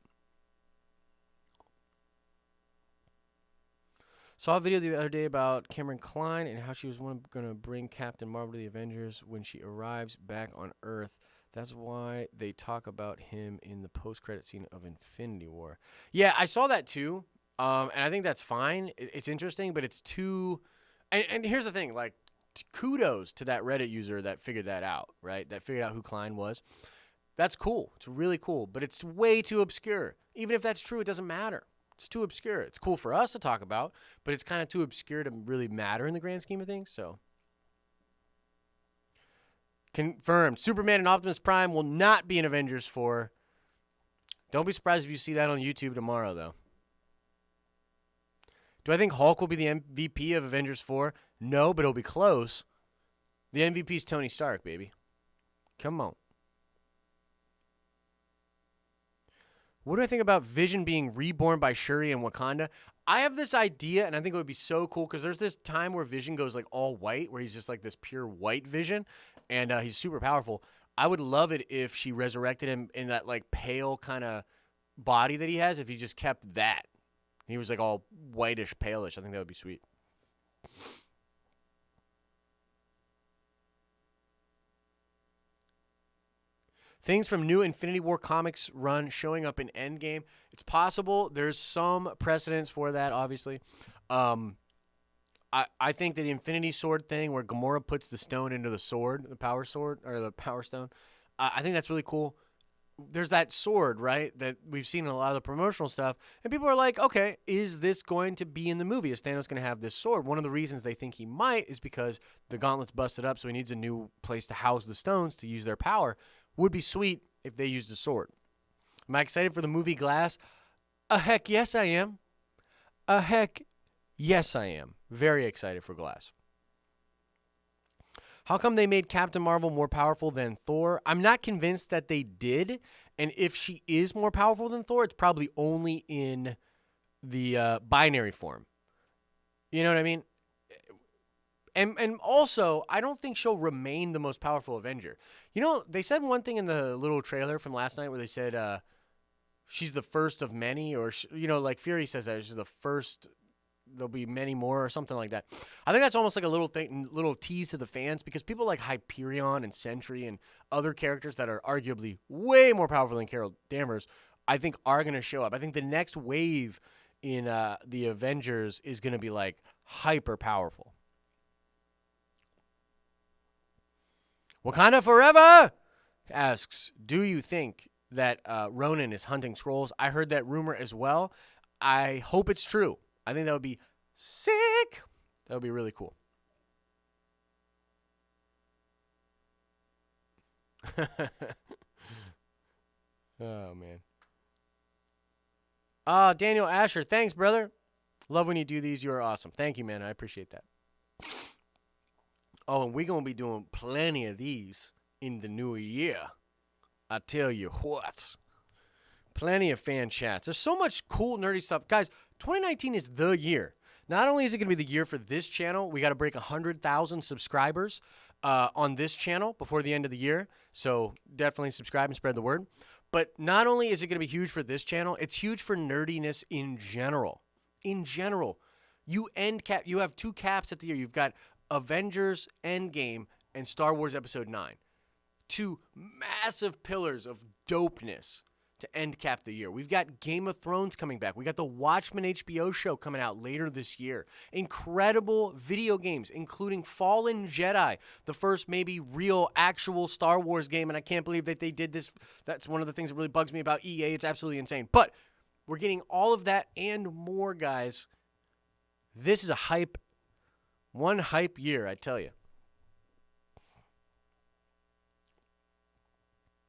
A: Saw a video the other day about Cameron Klein and how she was going to bring Captain Marvel to the Avengers when she arrives back on Earth. That's why they talk about him in the post-credit scene of Infinity War. Yeah, I saw that too, and I think that's fine. It's interesting, but it's too... And here's the thing, like, kudos to that Reddit user that figured that out, right? That figured out who Klein was. That's cool. It's really cool, but it's way too obscure. Even if that's true, it doesn't matter. It's too obscure. It's cool for us to talk about, but it's kind of too obscure to really matter in the grand scheme of things. So, confirmed. Superman and Optimus Prime will not be in Avengers 4. Don't be surprised if you see that on YouTube tomorrow, though. Do I think Hulk will be the MVP of Avengers 4? No, but it'll be close. The MVP is Tony Stark, baby. Come on. What do I think about Vision being reborn by Shuri in Wakanda? I have this idea, and I think it would be so cool, because there's this time where Vision goes like all white, where he's just like this pure white Vision, and he's super powerful. I would love it if she resurrected him in that like pale kind of body that he has, if he just kept that. He was like all whitish, palish. I think that would be sweet. Things from new Infinity War comics run showing up in Endgame. It's possible. There's some precedence for that, obviously. I think that the Infinity Sword thing where Gamora puts the stone into the sword, the Power Sword, or the Power Stone, I think that's really cool. There's that sword, right, that we've seen in a lot of the promotional stuff, and people are like, okay, is this going to be in the movie? Is Thanos going to have this sword? One of the reasons they think he might is because the gauntlet's busted up, so he needs a new place to house the stones to use their power. Would be sweet if they used a sword. Am I excited for the movie Glass? A heck yes, I am. A heck yes, I am. Very excited for Glass. How come they made Captain Marvel more powerful than Thor? I'm not convinced that they did. And if she is more powerful than Thor, it's probably only in the binary form. You know what I mean? And also, I don't think she'll remain the most powerful Avenger. You know, they said one thing in the little trailer from last night where they said she's the first of many, or, like Fury says that she's the first, there'll be many more or something like that. I think that's almost like a little tease to the fans, because people like Hyperion and Sentry and other characters that are arguably way more powerful than Carol Danvers, I think are going to show up. I think the next wave in the Avengers is going to be like hyper powerful. Wakanda Forever asks, do you think that Ronan is hunting Skrulls? I heard that rumor as well. I hope it's true. I think that would be sick. That would be really cool. Oh, man. Ah, Daniel Asher, thanks, brother. Love when you do these. You're awesome. Thank you, man. I appreciate that. Oh, and we're going to be doing plenty of these in the new year. I tell you what. Plenty of fan chats. There's so much cool, nerdy stuff. Guys, 2019 is the year. Not only is it going to be the year for this channel, we got to break 100,000 subscribers on this channel before the end of the year. So definitely subscribe and spread the word. But not only is it going to be huge for this channel, it's huge for nerdiness in general. In general, you have two caps at the year. You've got Avengers Endgame and Star Wars Episode 9. Two massive pillars of dopeness to end cap the year. We've got Game of Thrones coming back. We got the Watchmen HBO show coming out later this year. Incredible video games, including Fallen Jedi, the first maybe real actual Star Wars game, and I can't believe that they did this. That's one of the things that really bugs me about EA. It's absolutely insane. But we're getting all of that and more, guys. This is one hype year, I tell you.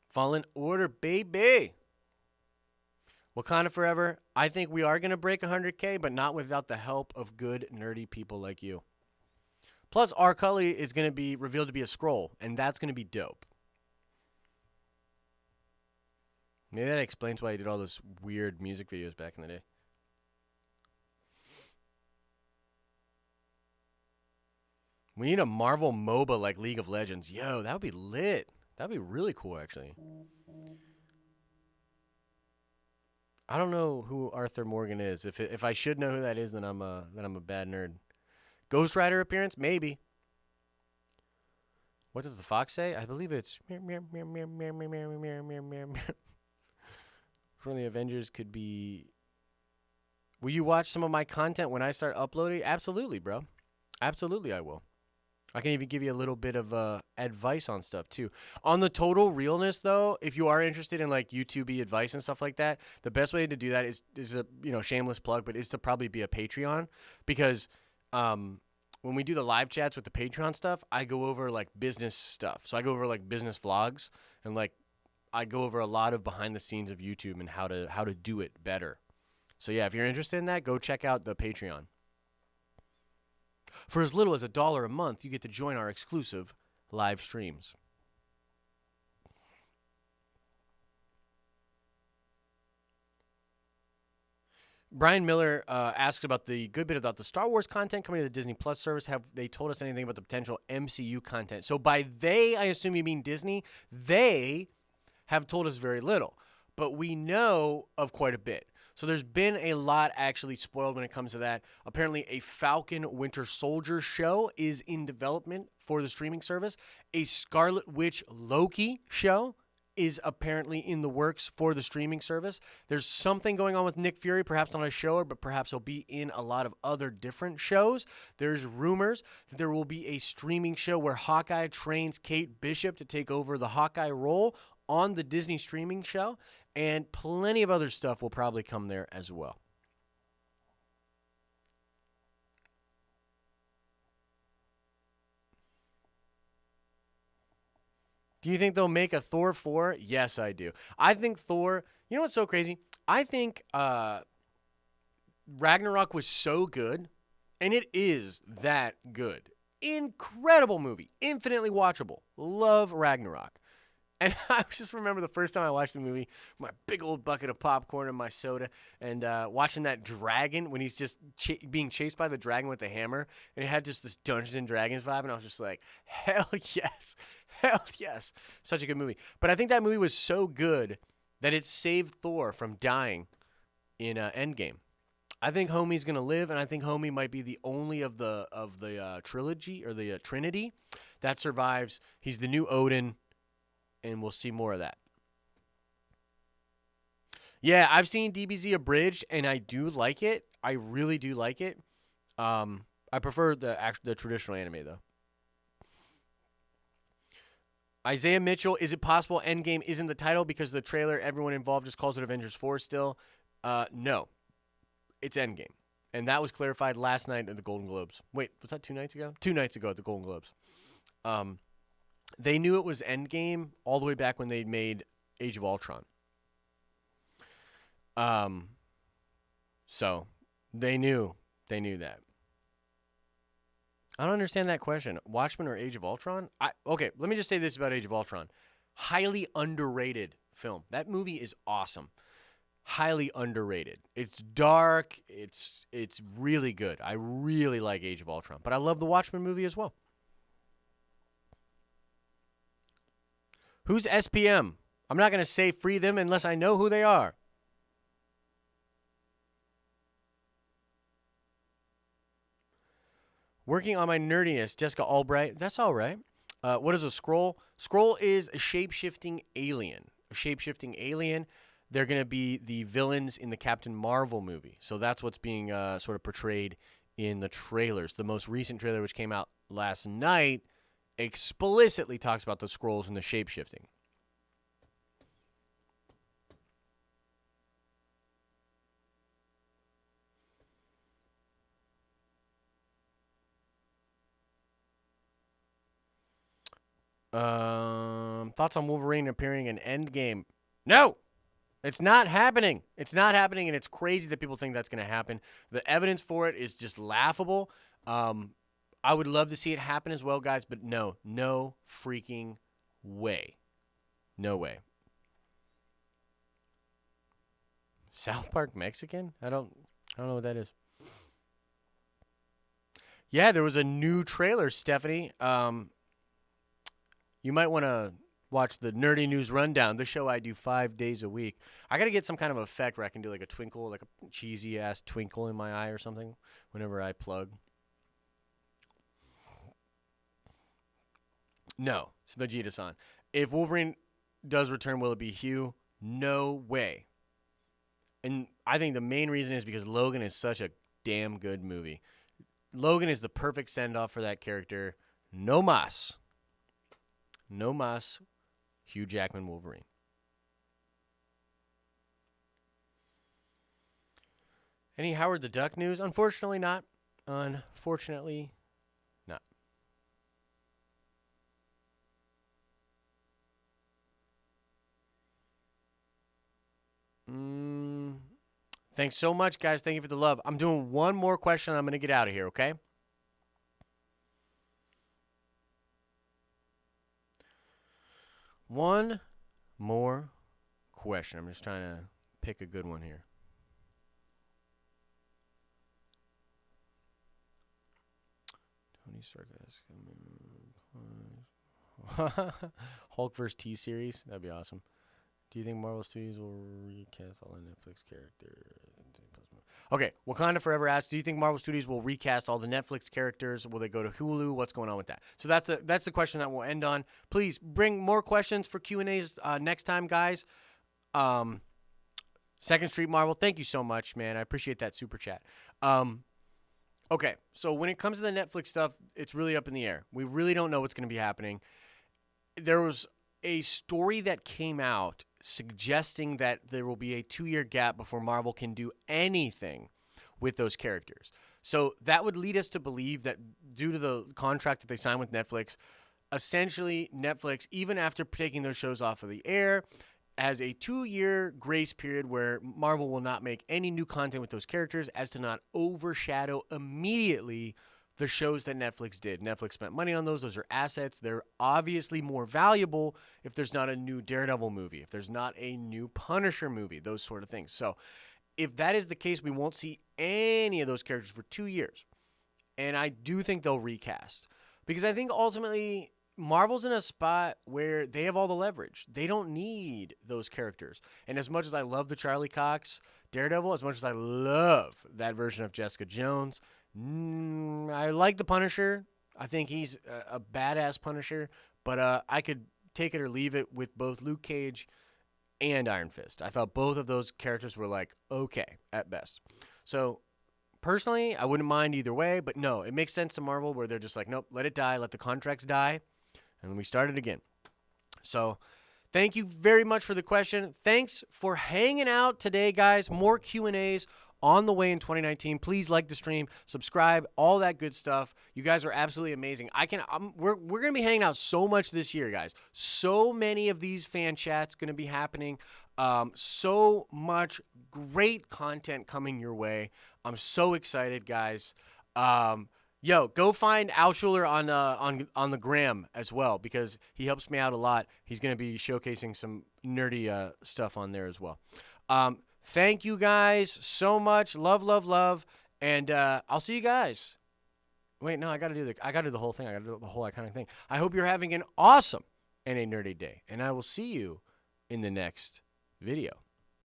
A: Fallen Order, baby. Wakanda Forever. I think we are going to break 100K, but not without the help of good, nerdy people like you. Plus, R. Cully is going to be revealed to be a Skrull, and that's going to be dope. Maybe that explains why he did all those weird music videos back in the day. We need a Marvel MOBA like League of Legends. Yo, that would be lit. That would be really cool, actually. I don't know who Arthur Morgan is. If I should know who that is, then I'm a bad nerd. Ghost Rider appearance? Maybe. What does the fox say? I believe it's from the Avengers could be. Will you watch some of my content when I start uploading? Absolutely, bro. Absolutely, I will. I can even give you a little bit of advice on stuff, too. On the total realness, though, if you are interested in, like, YouTube-y advice and stuff like that, the best way to do that is a, shameless plug, but is to probably be a Patreon. Because when we do the live chats with the Patreon stuff, I go over, like, business stuff. So I go over, like, business vlogs, and, like, I go over a lot of behind the scenes of YouTube and how to do it better. So, yeah, if you're interested in that, go check out the Patreon. For as little as $1 a month, you get to join our exclusive live streams. Brian Miller asks about the good bit about the Star Wars content coming to the Disney Plus service. Have they told us anything about the potential MCU content? So by they, I assume you mean Disney. They have told us very little, but we know of quite a bit. So there's been a lot actually spoiled when it comes to that. Apparently, a Falcon Winter Soldier show is in development for the streaming service. A Scarlet Witch Loki show is apparently in the works for the streaming service. There's something going on with Nick Fury, perhaps not a show, but perhaps he'll be in a lot of other different shows. There's rumors that there will be a streaming show where Hawkeye trains Kate Bishop to take over the Hawkeye role on the Disney streaming show. And plenty of other stuff will probably come there as well. Do you think they'll make a Thor 4? Yes, I do. I think Thor, you know what's so crazy? I think Ragnarok was so good, and it is that good. Incredible movie. Infinitely watchable. Love Ragnarok. And I just remember the first time I watched the movie, my big old bucket of popcorn and my soda, and watching that dragon when he's just being chased by the dragon with the hammer, and it had just this Dungeons and Dragons vibe, and I was just like, hell yes, hell yes. Such a good movie. But I think that movie was so good that it saved Thor from dying in Endgame. I think Homie's going to live, and I think Homie might be the only of the trilogy, or the Trinity, that survives. He's the new Odin. And we'll see more of that. Yeah, I've seen DBZ Abridged, and I do like it. I really do like it. I prefer the traditional anime, though. Isaiah Mitchell, is it possible Endgame isn't the title because the trailer, everyone involved just calls it Avengers 4 still? No. It's Endgame. And that was clarified last night at the Golden Globes. Wait, was that 2 nights ago? 2 nights ago at the Golden Globes. They knew it was Endgame all the way back when they made Age of Ultron. So they knew that. I don't understand that question. Watchmen or Age of Ultron? Okay, let me just say this about Age of Ultron. Highly underrated film. That movie is awesome. Highly underrated. It's dark. It's really good. I really like Age of Ultron, but I love the Watchmen movie as well. Who's SPM? I'm not going to say free them unless I know who they are. Working on my nerdiness, Jessica Albright. That's all right. What is a scroll? Scroll is a shape-shifting alien. They're going to be the villains in the Captain Marvel movie. So that's what's being sort of portrayed in the trailers. The most recent trailer, which came out last night, explicitly talks about the scrolls and the shape-shifting. Thoughts on Wolverine appearing in Endgame? No! It's not happening. It's not happening, and it's crazy that people think that's going to happen. The evidence for it is just laughable. I would love to see it happen as well, guys, but no freaking way. No way. South Park Mexican? I don't know what that is. Yeah, there was a new trailer, Stephanie. You might want to watch the Nerdy News Rundown, the show I do 5 days a week. I got to get some kind of effect where I can do like a twinkle, like a cheesy-ass twinkle in my eye or something whenever I plug. No, it's Vegeta-san. If Wolverine does return, will it be Hugh? No way. And I think the main reason is because Logan is such a damn good movie. Logan is the perfect send-off for that character. No mas. No mas. Hugh Jackman Wolverine. Any Howard the Duck news? Unfortunately not. Unfortunately not. Thanks so much, guys. Thank you for the love. I'm doing one more question. I'm going to get out of here, okay? One more question. I'm just trying to pick a good one here. Tony Stark. Hulk vs. T-Series. That'd be awesome. Do you think Marvel Studios will recast all the Netflix characters? Okay, Wakanda Forever asks, do you think Marvel Studios will recast all the Netflix characters? Will they go to Hulu? What's going on with that? So that's the question that we'll end on. Please bring more questions for Q&As next time, guys. Second Street Marvel, thank you so much, man. I appreciate that super chat. Okay, so when it comes to the Netflix stuff, it's really up in the air. We really don't know what's going to be happening. There was a story that came out suggesting that there will be a 2-year gap before Marvel can do anything with those characters. So that would lead us to believe that due to the contract that they signed with Netflix, essentially Netflix, even after taking those shows off of the air, has a 2-year grace period where Marvel will not make any new content with those characters as to not overshadow immediately the shows that Netflix did. Netflix spent money on those. Those are assets. They're obviously more valuable if there's not a new Daredevil movie, if there's not a new Punisher movie, those sort of things. So if that is the case, we won't see any of those characters for 2 years. And I do think they'll recast. Because I think ultimately Marvel's in a spot where they have all the leverage. They don't need those characters. And as much as I love the Charlie Cox Daredevil, as much as I love that version of Jessica Jones, I like the Punisher. I think he's a badass Punisher, but I could take it or leave it with both Luke Cage and Iron Fist. I thought both of those characters were like okay at best. So personally, I wouldn't mind either way, but no, it makes sense to Marvel where they're just like, nope, let it die, let the contracts die, and then we start it again. So thank you very much for the question. Thanks for hanging out today, guys. More Q&As on the way in 2019. Please like the stream, subscribe, all that good stuff. You guys are absolutely amazing. We're going to be hanging out so much this year, guys. So many of these fan chats going to be happening. So much great content coming your way. I'm so excited, guys. Yo, go find Al Schuler on the gram as well, because he helps me out a lot. He's going to be showcasing some nerdy stuff on there as well. Thank you guys so much. Love, love, love. And I'll see you guys. Wait, no, I got to do the whole thing. I got to do the whole iconic thing. I hope you're having an awesome and a nerdy day, and I will see you in the next video.